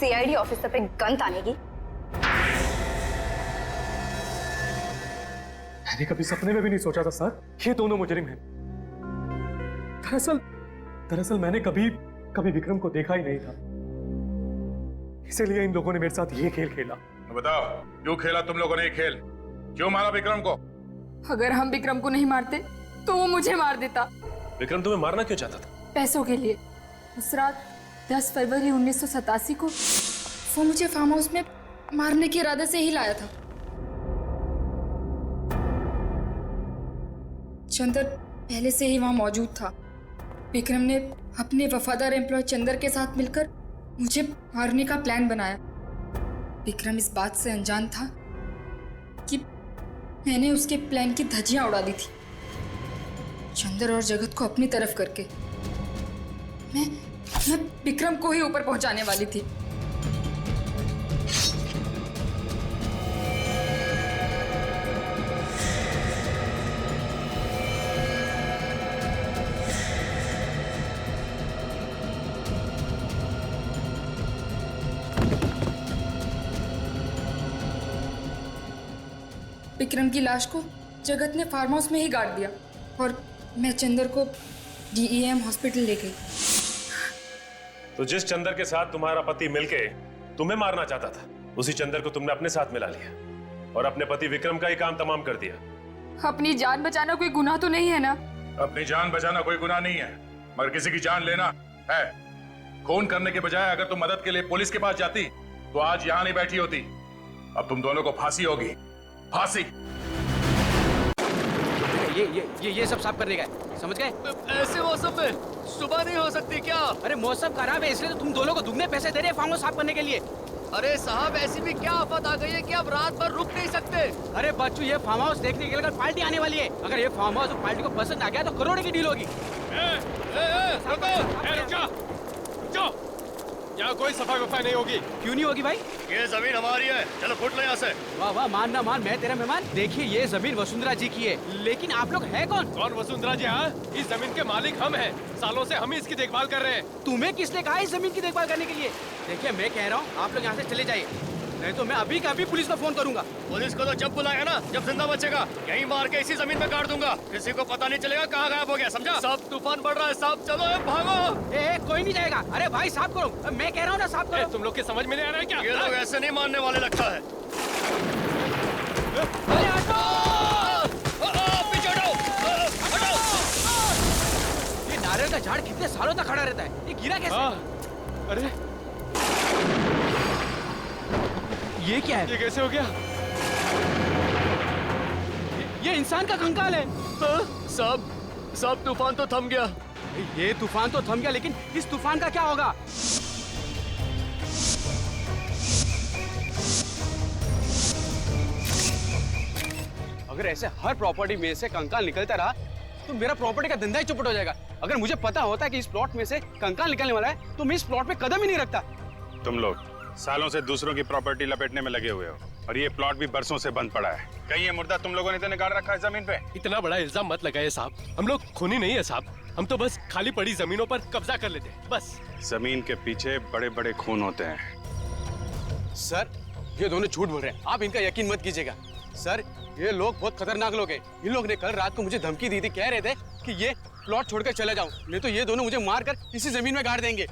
सीआईडी ऑफिसर पे गन तानेगी? मैंने कभी सपने में भी नहीं सोचा था सर ये दोनों मुजरिम हैं। दरअसल मैंने कभी विक्रम को देखा ही नहीं था, इसीलिए इन लोगों ने मेरे साथ ये खेल खेला। बताओ, क्यों खेला तुम लोगों ने ये खेल? क्यों मारा विक्रम को? अगर हम विक्रम को नहीं मारते तो वो मुझे मार देता। विक्रम तुम्हें मारना क्यों चाहता था? पैसों के लिए। उस रात 10 फरवरी 1987 को वो मुझे फार्म हाउस में मारने के इरादे से ही लाया था। चंदर पहले से ही वहां मौजूद था। विक्रम ने अपने वफादार एम्प्लॉय चंदर के साथ मिलकर मुझे मारने का प्लान बनाया। विक्रम इस बात से अनजान था कि मैंने उसके प्लान की धज्जियां उड़ा दी थी, चंदर और जगत को अपनी तरफ करके। मैं विक्रम को ही ऊपर पहुंचाने वाली थी। विक्रम की लाश को जगत ने फार्म हाउस में ही गाड़ दिया और मैं चंदर को DEM हॉस्पिटल ले गई। तो जिस चंदर के साथ तुम्हारा पति मिलके तुम्हें मारना चाहता था, उसी चंदर को तुमने अपने साथ मिला लिया और अपने पति विक्रम का ही काम तमाम कर दिया। अपनी जान बचाना कोई गुनाह तो नहीं है ना? अपनी जान बचाना कोई गुनाह नहीं है, मगर किसी की जान लेना है। खून करने के बजाय अगर तुम मदद के लिए पुलिस के पास जाती तो आज यहाँ नहीं बैठी होती। अब तुम दोनों को फांसी होगी, फांसी। ये सब साफ करने का है, समझ गए? ऐसे मौसम में सुबह नहीं हो सकती क्या? अरे मौसम खराब है इसलिए तो तुम दोनों को दुगने पैसे दे रहे हैं फार्म हाउस साफ करने के लिए। अरे साहब, ऐसी भी क्या आफत आ गई है कि अब रात भर रुक नहीं सकते? अरे बच्चू, ये फार्म हाउस देखने के लिए कल पार्टी आने वाली है। अगर ये फार्म हाउस पार्टी को पसंद आ गया तो करोड़ की डील होगी। यहाँ कोई सफाई वफाई नहीं होगी। क्यों नहीं होगी भाई? ये जमीन हमारी है, चलो फुट लो यहाँ से। वाह वाह, मान ना मान, मैं तेरा मेहमान। देखिए ये जमीन वसुंधरा जी की है, लेकिन आप लोग है कौन? कौन वसुंधरा जी? हाँ, इस जमीन के मालिक हम हैं। सालों से हम ही इसकी देखभाल कर रहे हैं। तुम्हें किसने कहा इस जमीन की देखभाल करने के लिए? देखिए मैं कह रहा हूँ आप लोग यहाँ से चले जाइए, नहीं तो मैं अभी का अभी पुलिस को फोन करूंगा। पुलिस को तो जब बुलाएगा ना, जब जिंदा बचेगा। यहीं मार के इसी जमीन में गाड़ दूंगा, किसी को पता नहीं चलेगा कहाँ गायब हो गया, समझा? सब तूफान बढ़ रहा है साहब, चलो भागो। कोई नहीं जाएगा। अरे भाई साफ करो, मैं कह रहा हूँ ना साफ करो। तुम लोग के समझ में नहीं आ रहा है क्या? ये लोग ऐसे नहीं मानने वाले लगता है। ये नारियल का झाड़ कितने सालों तक खड़ा रहता है, ये गिरा कैसे? अरे ये क्या है? ये कैसे हो गया? ये इंसान का कंकाल है। सब तूफान तो थम गया। ये तूफान तो थम गया, लेकिन इस तूफान का क्या होगा? अगर ऐसे हर प्रॉपर्टी में से कंकाल निकलता रहा तो मेरा प्रॉपर्टी का धंधा ही चौपट हो जाएगा। अगर मुझे पता होता कि इस प्लॉट में से कंकाल निकलने वाला है तो मैं इस प्लॉट पे कदम ही नहीं रखता। तुम लोग सालों से दूसरों की प्रॉपर्टी लपेटने में लगे हुए हो और ये प्लॉट भी बरसों से बंद पड़ा है। कहीं ये मुर्दा तुम लोगों ने तो निकाल रखा है जमीन पे? इतना बड़ा इल्जाम मत लगाइए साहब, हम लोग खूनी नहीं है साहब। हम तो बस खाली पड़ी जमीनों पर कब्जा कर लेते हैं, बस। जमीन के पीछे बड़े बड़े खून होते हैं। सर ये दोनों झूठ बोल रहे हैं, आप इनका यकीन मत कीजिएगा। सर ये लोग बहुत खतरनाक लोग हैं। इन लोग ने कल रात को मुझे धमकी दी थी, कह रहे थे कि ये प्लॉट छोड़कर चले जाऊं, नहीं तो ये दोनों मुझे मारकर इसी जमीन में गाड़ देंगे।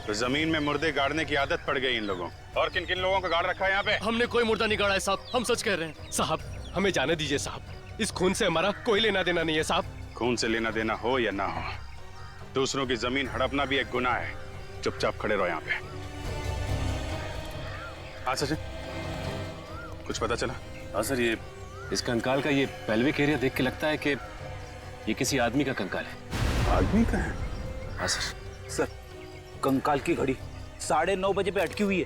तो जमीन में मुर्दे गाड़ने की आदत पड़ गई इन लोगों। और किन किन लोगों को गाड़ रखा है यहाँ पे? हमने कोई मुर्दा नहीं गाड़ा है साहब, हम सच कह रहे हैं साहब। हमें जाने दीजिए साहब, इस खून से हमारा कोई लेना देना नहीं है साहब। खून से लेना देना हो या ना हो, दूसरों की जमीन हड़पना भी एक गुनाह है। चुपचाप खड़े रहो यहाँ पे। हाँ सचिन, कुछ पता चला? हाँ सर, ये इस कंकाल का ये पेल्विक एरिया देख के लगता है कि ये किसी आदमी का कंकाल है। आदमी का है? हाँ सर। सर कंकाल की घड़ी 9:30 बजे पे अटकी हुई है।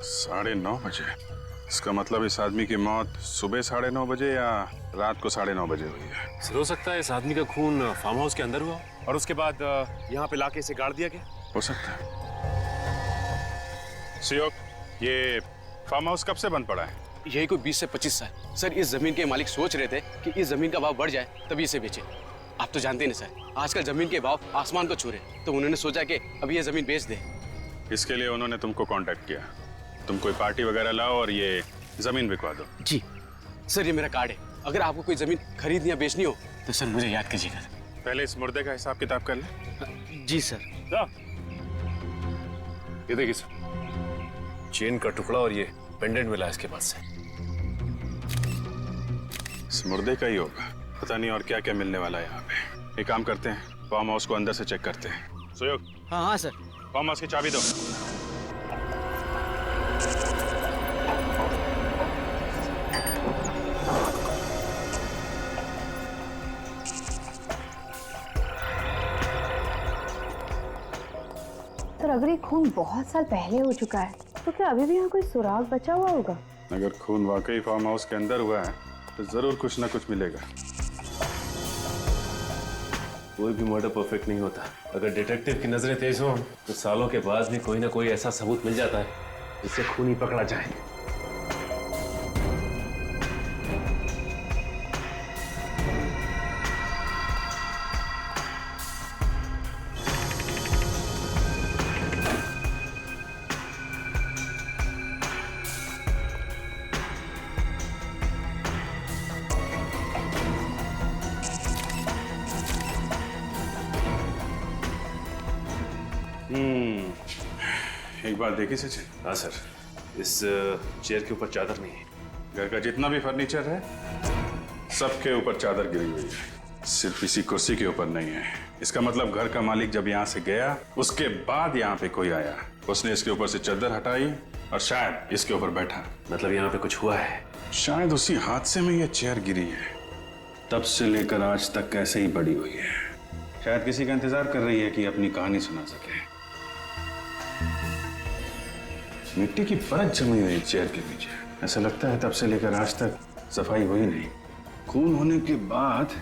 9:30 बजे? इसका मतलब इस आदमी की मौत सुबह 9:30 बजे या रात को 9:30 बजे हुई है। सर हो सकता है इस आदमी का खून फार्म हाउस के अंदर हुआ और उसके बाद यहाँ पे लाके इसे गाड़ दिया गया। हो सकता है। सियोक, ये फार्म हाउस कब से बंद पड़ा है? यही कोई 20 से 25 साल। सर इस जमीन के मालिक सोच रहे थे कि इस जमीन का भाव बढ़ जाए तभी इसे बेचे। आप तो जानते हैं ना सर, आजकल जमीन के भाव आसमान को छू रहे, तो उन्होंने सोचा कि अभी ये जमीन बेच दे। इसके लिए उन्होंने तुमको कांटेक्ट किया। तुम कोई पार्टी वगैरह लाओ और ये जमीन बिकवा दो। जी सर, ये मेरा कार्ड है। अगर आपको कोई जमीन खरीदनी या बेचनी हो तो सर मुझे याद कीजिएगा। पहले इस मुर्दे का हिसाब किताब कर ले। जी सर। ये देखिए सर, चेन का टुकड़ा और ये पेंडेंट मिला इसके पास से। इस मुर्दे का ही होगा, पता नहीं और क्या क्या मिलने वाला है यहाँ पे। एक काम करते हैं, फार्म हाउस को अंदर से चेक करते हैं। सुयोग। हाँ हाँ सर। फार्म हाउस की चाबी दो। सर अगर ये खून बहुत साल पहले हो चुका है तो क्या अभी भी यहाँ कोई सुराग बचा हुआ होगा? अगर खून वाकई फार्म हाउस के अंदर हुआ है तो जरूर कुछ ना कुछ मिलेगा। कोई भी मर्डर परफेक्ट नहीं होता। अगर डिटेक्टिव की नजरें तेज हो तो सालों के बाद भी कोई ना कोई ऐसा सबूत मिल जाता है जिससे खूनी पकड़ा जाए। एक बात देखी सचिन? हाँ सर, इस चेयर के ऊपर चादर नहीं है। घर का जितना भी फर्नीचर है सबके ऊपर चादर गिरी हुई है, सिर्फ इसी कुर्सी के ऊपर नहीं है। इसका मतलब घर का मालिक जब यहाँ से गया उसके बाद यहाँ पे कोई आया, उसने इसके ऊपर से चादर हटाई और शायद इसके ऊपर बैठा। मतलब यहाँ पे कुछ हुआ है? शायद उसी हादसे में ये चेयर गिरी है, तब से लेकर आज तक कैसे ही पड़ी हुई है। शायद किसी का इंतजार कर रही है कि अपनी कहानी सुना सके। मिट्टी की परत जमी हुई चेयर के पीछे, ऐसा लगता है तब से लेकर आज तक सफाई हुई नहीं। खून होने के बाद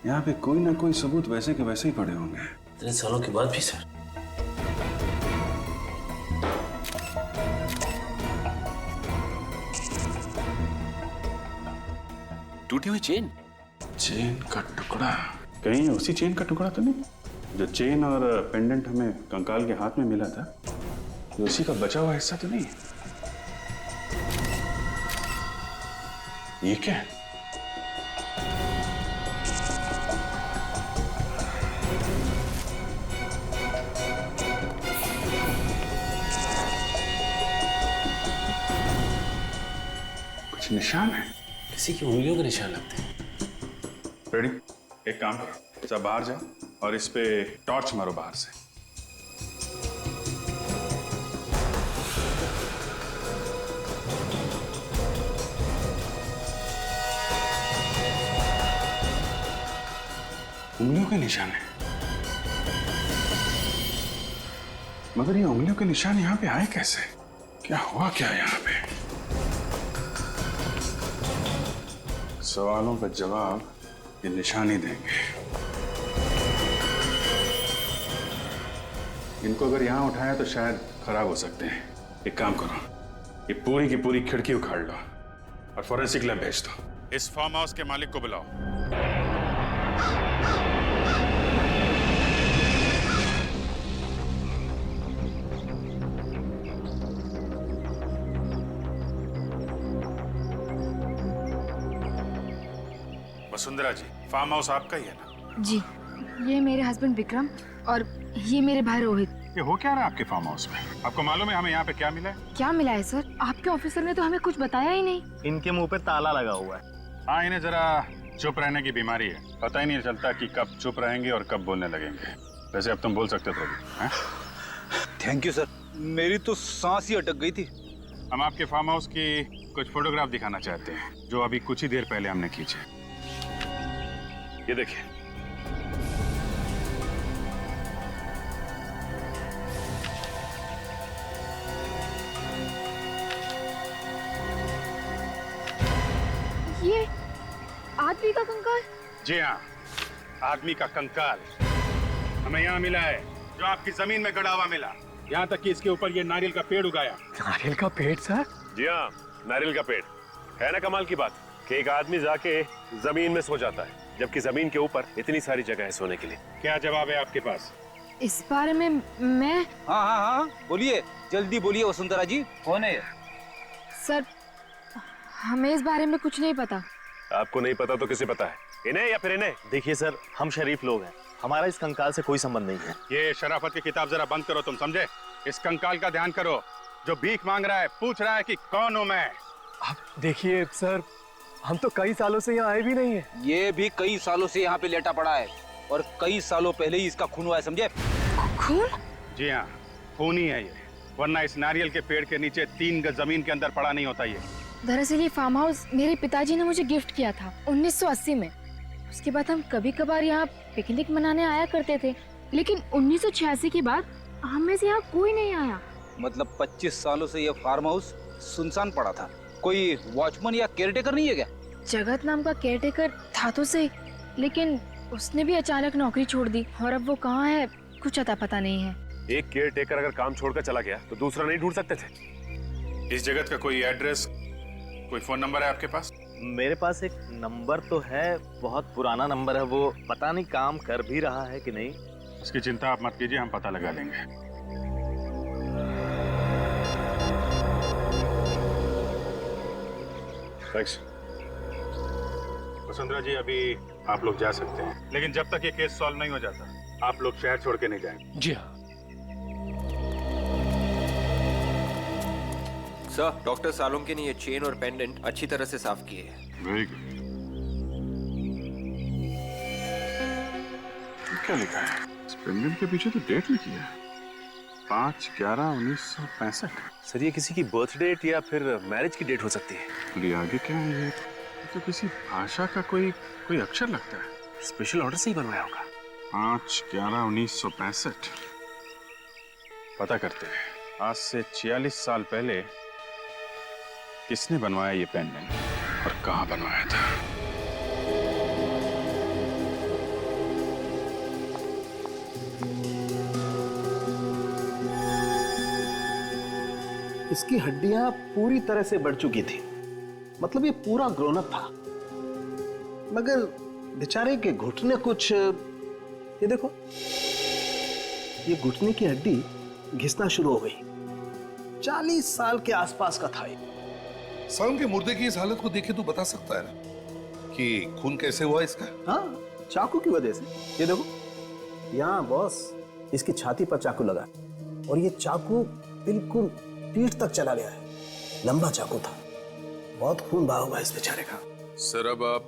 यहाँ पे कोई ना कोई सबूत वैसे के वैसे ही पड़े होंगे। इतने सालों के बाद भी सर? टूटी हुई चेन का टुकड़ा, कहीं उसी चेन का टुकड़ा तो नहीं? जो चेन और पेंडेंट हमें कंकाल के हाथ में मिला था, तो उसी का बचा हुआ हिस्सा तो नहीं? ये क्या है? कुछ निशान है, किसी की उंगलियों के निशान लगते हैं। रेडी? एक काम करो, सब बाहर जाओ और इस पे टॉर्च मारो बाहर से। उंगलियों के निशान है, मगर ये उंगलियों के निशान यहाँ पे आए कैसे? क्या हुआ क्या यहाँ पे? सवालों का जवाब ये निशान ही देंगे। इनको अगर यहाँ उठाया तो शायद खराब हो सकते हैं। एक काम करो, ये पूरी की पूरी खिड़की उखाड़ लो और फॉरेंसिक लैब भेज दो। इस फार्म हाउस के मालिक को बुलाओ। वसुंधरा जी, फार्म हाउस आपका ही है ना? जी, ये मेरे हस्बैंड विक्रम और ये मेरे भाई रोहित। ये हो क्या रहा है आपके फार्म हाउस में? आपको मालूम है हमें यहाँ पे क्या मिला है? क्या मिला है सर? आपके ऑफिसर ने तो हमें कुछ बताया ही नहीं। इनके मुंह पे ताला लगा हुआ है। हाँ, इन्हें जरा चुप रहने की बीमारी है, पता ही नहीं चलता कि कब चुप रहेंगे और कब बोलने लगेंगे। वैसे अब तुम बोल सकते थे अभी। थैंक यू सर, मेरी तो सांस ही अटक गई थी। हम आपके फार्म हाउस की कुछ फोटोग्राफ दिखाना चाहते हैं, जो अभी कुछ ही देर पहले हमने खींचे। ये देखिए। ये आदमी का कंकाल? जी हाँ, आदमी का कंकाल हमें यहाँ मिला है, जो आपकी जमीन में गड़ा हुआ मिला। यहाँ तक कि इसके ऊपर ये नारियल का पेड़ उगाया। नारियल का पेड़ सर? जी हाँ, नारियल का पेड़। है ना कमाल की बात कि एक आदमी जाके जमीन में सो जाता है, जबकि जमीन के ऊपर इतनी सारी जगह है सोने के लिए। क्या जवाब है आपके पास? इस बारे में मैं... हाँ, बोलिए, जल्दी बोलिए वसुंधरा जी, कौन है? सर, हमें इस बारे में कुछ नहीं पता। आपको नहीं पता तो किसे पता है? इन्हें या फिर इन्हें? देखिए सर, हम शरीफ लोग हैं, हमारा इस कंकाल से कोई संबंध नहीं है। ये शराफत की किताब जरा बंद करो, तुम समझे? इस कंकाल का ध्यान करो, जो भीख मांग रहा है, पूछ रहा है कि कौन हूं मैं। आप देखिए सर, हम तो कई सालों से यहाँ आए भी नहीं है। ये भी कई सालों से यहाँ पे लेटा पड़ा है और कई सालों पहले ही इसका खून हुआ है, समझे? खून? जी हाँ, खून ही है ये, वरना इस नारियल के पेड़ के नीचे 3 गज जमीन के अंदर पड़ा नहीं होता ये। दरअसल ये फार्म हाउस मेरे पिताजी ने मुझे गिफ्ट किया था 1980 में। उसके बाद हम कभी कभार यहाँ पिकनिक मनाने आया करते थे, लेकिन 1986 के बाद हम में से यहाँ कोई नहीं आया। मतलब 25 सालों से ये फार्म हाउस सुनसान पड़ा था। कोई वॉचमैन या केयरटेकर नहीं है क्या? जगत नाम का केयरटेकर था तो सही, लेकिन उसने भी अचानक नौकरी छोड़ दी और अब वो कहाँ है कुछ अता पता नहीं है। एक केयर टेकर अगर काम छोड़कर चला गया तो दूसरा नहीं ढूंढ सकते थे? इस जगत का कोई एड्रेस, कोई फोन नंबर है आपके पास? मेरे पास एक नंबर तो है, बहुत पुराना नंबर है, वो पता नहीं काम कर भी रहा है कि नहीं। इसकी चिंता आप मत कीजिए, हम पता लगा लेंगे। थैंक्स। वसुंधरा जी, अभी आप लोग जा सकते हैं, लेकिन जब तक ये केस सॉल्व नहीं हो जाता आप लोग शहर छोड़ के नहीं जाएंगे। जी हाँ। सर, डॉक्टर सालोंके ने ये चेन और पेंडेंट अच्छी तरह से साफ किए हैं। Very good. क्या लिखा है? इस पेंडेंट के पीछे तो डेट लिखी है, 5/11/1965। सर ये किसी की बर्थ डेट या फिर मैरिज की डेट हो सकती है। और ये आगे क्या है? ये तो किसी भाषा का कोई अक्षर लगता है। स्पेशल ऑर्डर से ही बनवाया होगा। 5/11/1965। पता करते हैं आज से 46 साल पहले किसने बनवाया ये पेंडेंट और कहाँ बनवाया था। इसकी हड्डियां पूरी तरह से बढ़ चुकी थी, मतलब ये पूरा ग्रोन अप था, मगर बेचारे के घुटने कुछ, ये देखो, ये घुटने की हड्डी घिसना शुरू हो गई। 40 साल के आसपास का था ये। सालों के मुर्दे की इस हालत को देखे तो बता सकता है ना कि खून कैसे हुआ इसका? हाँ, चाकू की वजह से। ये देखो, यहाँ बॉस इसकी छाती पर चाकू लगा और ये चाकू बिल्कुल पीठ तक चला गया है। लंबा चाकू था, बहुत खून बहा हुआ है इस बेचारे का। सर अब आप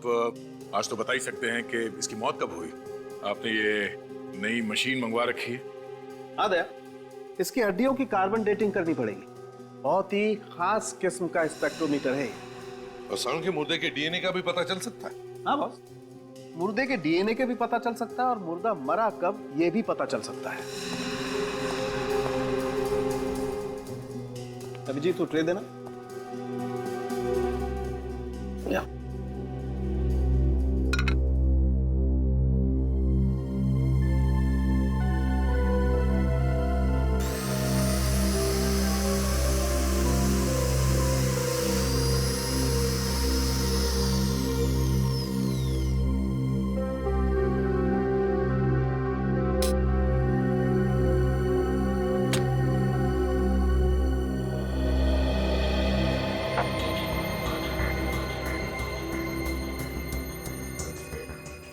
आज तो बता ही सकते हैं कि इसकी मौत कब हुई। आपने ये नई मशीन मंगवा रखी है। हाँ दया, इसकी हड्डियों की कार्बन डेटिंग करनी पड़ेगी। बहुत ही खास किस्म का स्पेक्ट्रोमीटर है। और सालों के मुर्दे के डीएनए का भी पता चल सकता है। हाँ बॉस, मुर्दे के डीएनए के भी पता चल सकता है और मुर्दा मरा कब ये भी पता चल सकता है। अभिजीत तू ट्रे देना। या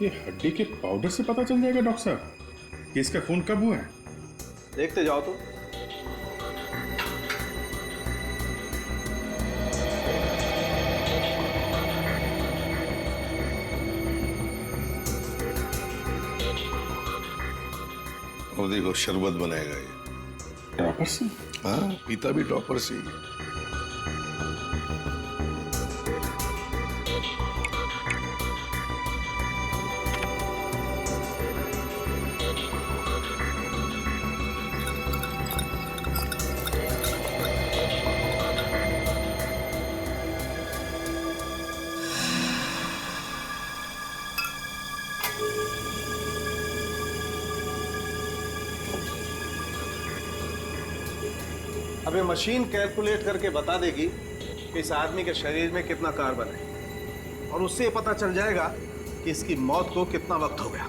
ये हड्डी के पाउडर से पता चल जाएगा डॉक्टर साहब कि इसका खून कब हुआ है? देखते जाओ तो। और देखो शरबत बनाएगा ये ड्रॉपर से। हाँ, पीता भी ड्रॉपर से ही। अब ये मशीन कैलकुलेट करके बता देगी कि इस आदमी के शरीर में कितना कार्बन है और उससे ये पता चल जाएगा कि इसकी मौत को कितना वक्त हो गया।